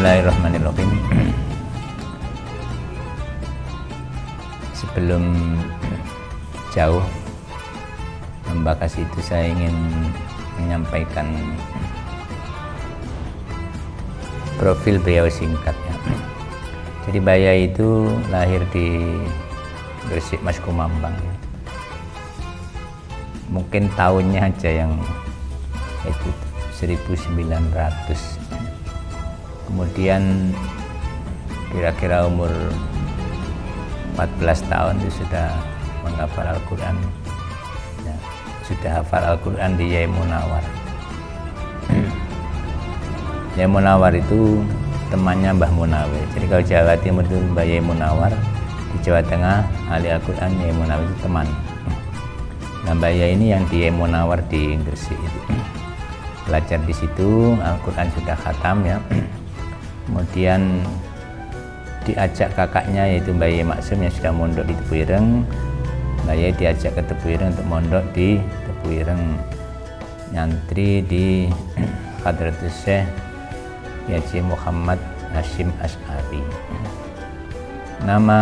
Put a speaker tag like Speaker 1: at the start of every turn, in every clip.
Speaker 1: Bismillahirrahmanirrahim. Sebelum jauh membahas itu, saya ingin menyampaikan profil beliau singkatnya. Jadi Baya itu lahir di Gresik, Mas Kumambang. Mungkin tahunnya aja yang itu 1900. Kemudian kira-kira umur 14 tahun itu sudah menghafal Al-Quran ya, sudah hafal Al-Quran di Yai Munawar. Yai Munawar itu temannya Mbah Munawir. Jadi kalau Jawa Timur itu Mbah Yai Munawar, di Jawa Tengah ahli Al-Quran Yai Munawir itu teman. Nah, Mbah Yai ini yang di Yai Munawar di Gresik itu belajar di situ, Al-Quran sudah khatam ya. Kemudian diajak kakaknya yaitu Mbah Yai Maksum yang sudah mondok di Tebuireng. Mbah Yai diajak ke Tebuireng untuk mondok di Tebuireng, nyantri di Hadratus Syekh Haji Muhammad Hashim Asy'ari. Nama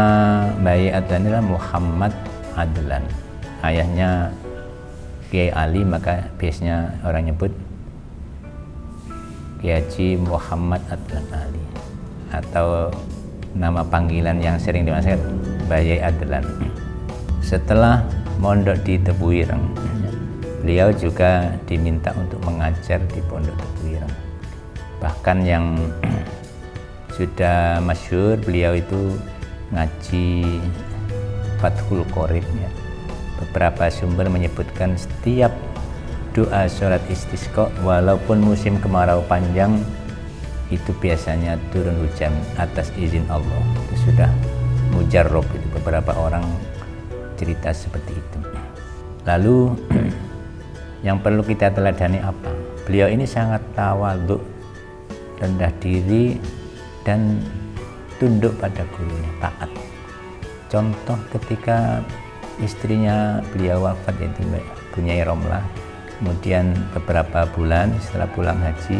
Speaker 1: Mbah Yai Adlan adalah Muhammad Adlan. Ayahnya Kiai Ali, maka biasanya orang nyebut Kiai Haji Muhammad Adlan Ali, atau nama panggilan yang sering dimaksud Mbah Yai Adlan. Setelah mondok di Tebuireng, beliau juga diminta untuk mengajar di Pondok Tebuireng. Bahkan yang sudah masyhur, beliau itu ngaji Fathul Qorib ya. Beberapa sumber menyebutkan setiap doa sholat istisqa walaupun musim kemarau panjang itu biasanya turun hujan atas izin Allah. Itu sudah mujarrab, itu beberapa orang cerita seperti itu. Lalu yang perlu kita teladani apa? Beliau ini sangat tawadhu, rendah diri dan tunduk pada gurunya, taat. Contoh ketika istrinya beliau wafat yaitu Bu Nyai Romlah, kemudian beberapa bulan setelah pulang haji,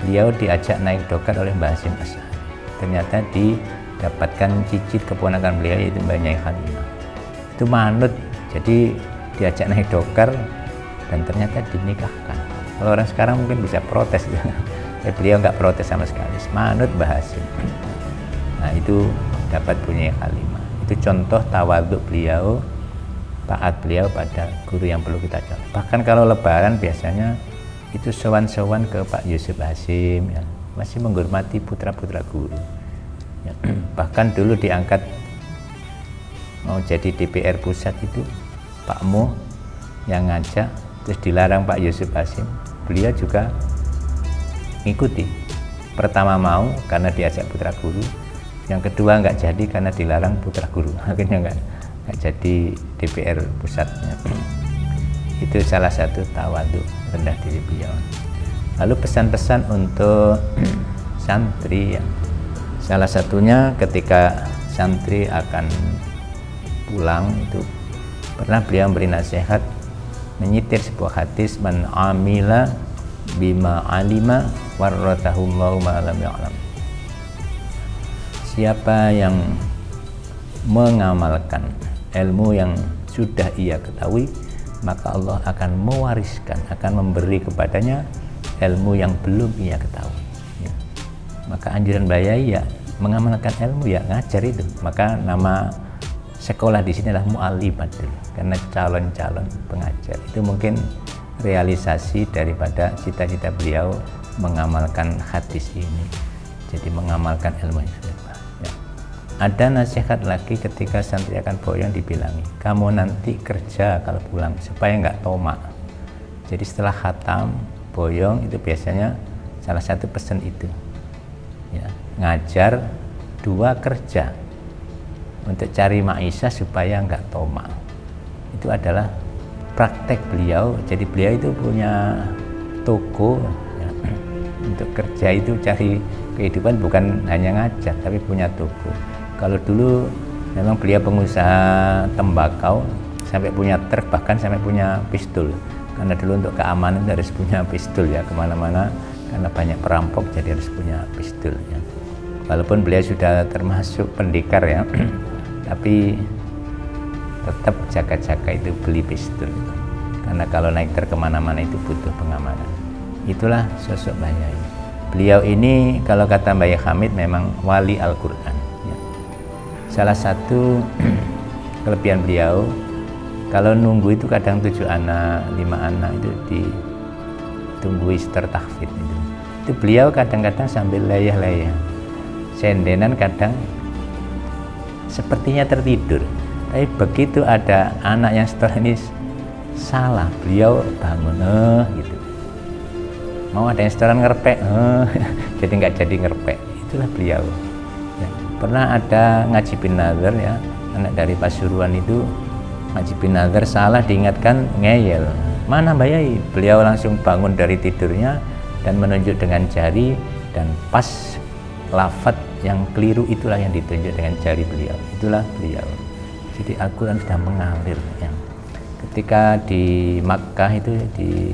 Speaker 1: beliau diajak naik dokat oleh Mbah Hashim Asy'ari. Ternyata didapatkan cicit keponakan beliau yaitu Mbah Nyai Halimah. Itu manut, jadi diajak naik dokar dan ternyata dinikahkan. Kalau orang sekarang mungkin bisa protes, beliau nggak protes sama sekali, manut Mbah Hashim. Nah itu dapat Bu Nyai Halimah. Itu contoh tawadhu beliau, taat beliau pada guru yang perlu kita contoh. Bahkan kalau lebaran biasanya itu sowan-sowan ke Pak Yusuf Hasyim ya, masih menghormati putra-putra guru ya. Bahkan dulu diangkat mau jadi DPR pusat itu Pak Mo yang ngajak, terus dilarang Pak Yusuf Hasyim, beliau juga ngikuti. Pertama mau karena diajak putra guru, yang kedua nggak jadi karena dilarang putra guru, akhirnya nggak jadi DPR pusatnya. Itu salah satu tawadhu, rendah diri beliau. Lalu pesan-pesan untuk santri ya. Salah satunya ketika santri akan pulang itu pernah beliau memberi nasihat, menyitir sebuah hadis, man amila bima alima warratahullahu ma lam ya'lam. Siapa yang mengamalkan ilmu yang sudah ia ketahui, maka Allah akan mewariskan, akan memberi kepadanya ilmu yang belum ia ketahui ya. Maka anjuran Mbah Yai ya mengamalkan ilmu, ya ngajar itu. Maka nama sekolah di sini adalah Mu'allimat dulu, karena calon-calon pengajar. Itu mungkin realisasi daripada cita-cita beliau mengamalkan hadis ini, jadi mengamalkan ilmu yang sudah. Ada nasihat lagi ketika santri akan boyong, dibilangi, kamu nanti kerja kalau pulang supaya nggak tomak. Jadi setelah khatam boyong itu biasanya salah satu pesan itu ya, ngajar, dua kerja untuk cari ma'isyah supaya nggak tomak. Itu adalah praktek beliau. Jadi beliau itu punya toko ya, untuk kerja itu cari kehidupan, bukan hanya ngajar tapi punya toko. Kalau dulu memang beliau pengusaha tembakau, sampai punya truk, bahkan sampai punya pistol. Karena dulu untuk keamanan harus punya pistol ya, kemana-mana karena banyak perampok jadi harus punya pistol ya. Walaupun beliau sudah termasuk pendekar ya tapi tetap jaga-jaga itu beli pistol karena kalau naik kemana-mana itu butuh pengamanan. Itulah sosok Mbah Yai. Beliau ini kalau kata Mbah Yai Hamid memang wali Al-Quran ya. Salah satu kelebihan beliau, kalau nunggu itu kadang 7 anak, 5 anak itu ditunggu ister tahfidz itu. Itu beliau kadang-kadang sambil layah-layah. Sendenan kadang sepertinya tertidur. Tapi begitu ada anak yang setelah ini salah, beliau bangun gitu. Mau ada yang setoran ngerpek, jadi nggak jadi ngerpek. Itulah beliau. Ya. Pernah ada ngaji bin Nazar ya, anak dari Pasuruan itu ngaji bin Nazar salah diingatkan ngeyel. Mana Mbah Yai? Beliau langsung bangun dari tidurnya dan menunjuk dengan jari dan pas lafaz yang keliru itulah yang ditunjuk dengan jari beliau. Itulah beliau. Jadi Al-Quran sudah mengalir ya. Ketika di Makkah itu di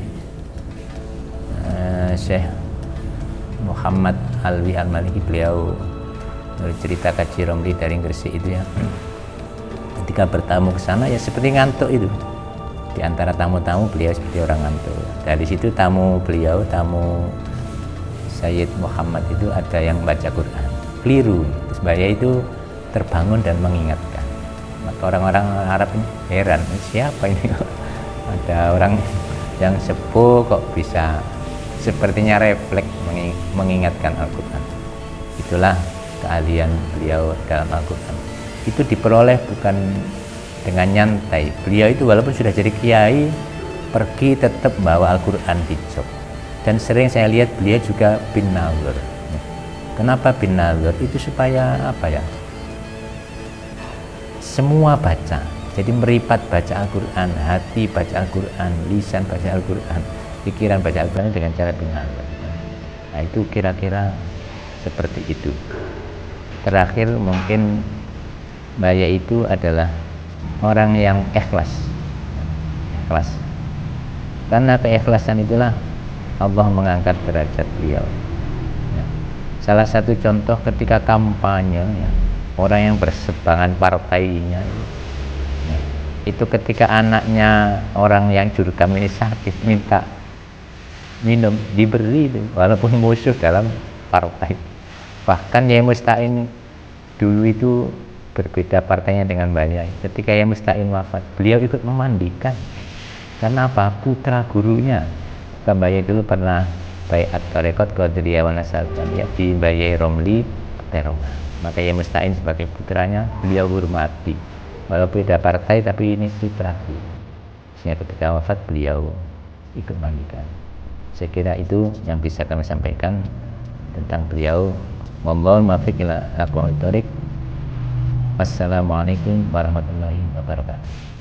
Speaker 1: Syekh Muhammad Alwi Al-Maliki, beliau cerita Kaji Romli dari Gresik itu ya, ketika bertamu ke sana ya seperti ngantuk itu. Di antara tamu-tamu beliau seperti orang ngantuk. Dari situ tamu beliau, tamu Sayyid Muhammad itu ada yang baca Quran keliru, terus Mbah Yai itu terbangun dan mengingatkan. Maka orang-orang Arab ini heran, siapa ini ada orang yang sepuh kok bisa sepertinya refleks mengingatkan Al-Quran. Itulah keahlian beliau dalam Al-Quran. Itu diperoleh bukan dengan nyantai. Beliau itu walaupun sudah jadi kiai, pergi tetap bawa Al-Quran di jok. Dan sering saya lihat beliau juga bin nazar. Kenapa bin nazar? Itu supaya apa ya? Semua baca. Jadi meripat baca Al-Quran, hati baca Al-Quran, lisan baca Al-Quran, pikiran baca Al-Quran dengan cara bin nazar. Nah itu kira-kira seperti itu. Terakhir mungkin Mbah Yai itu adalah orang yang ikhlas. Ikhlas. Karena keikhlasan itulah Allah mengangkat derajat beliau. Ya. Salah satu contoh ketika kampanye ya, orang yang berseberangan partainya ya, itu ketika anaknya orang yang jurkam ini sakit minta minum, diberi itu walaupun musuh dalam partai. Bahkan Yai Musta'in dulu itu berbeda partainya dengan Mbah Yai. Ketika Yai Musta'in wafat, beliau ikut memandikan. Karena apa? Putra gurunya Mbah Yai dulu pernah baiat tarekat Qadiriyah wa Nasabaniyah di Mbah Yai Romli Peterongan. Maka Yai Musta'in sebagai putranya beliau hormati. Walaupun beda partai tapi ini putraku. Sehingga ketika wafat beliau ikut memandikan. Saya kira itu yang bisa kami sampaikan tentang beliau. Wallahul muwaffiq ila aqwamit thoriq. Wassalamualaikum warahmatullahi wabarakatuh.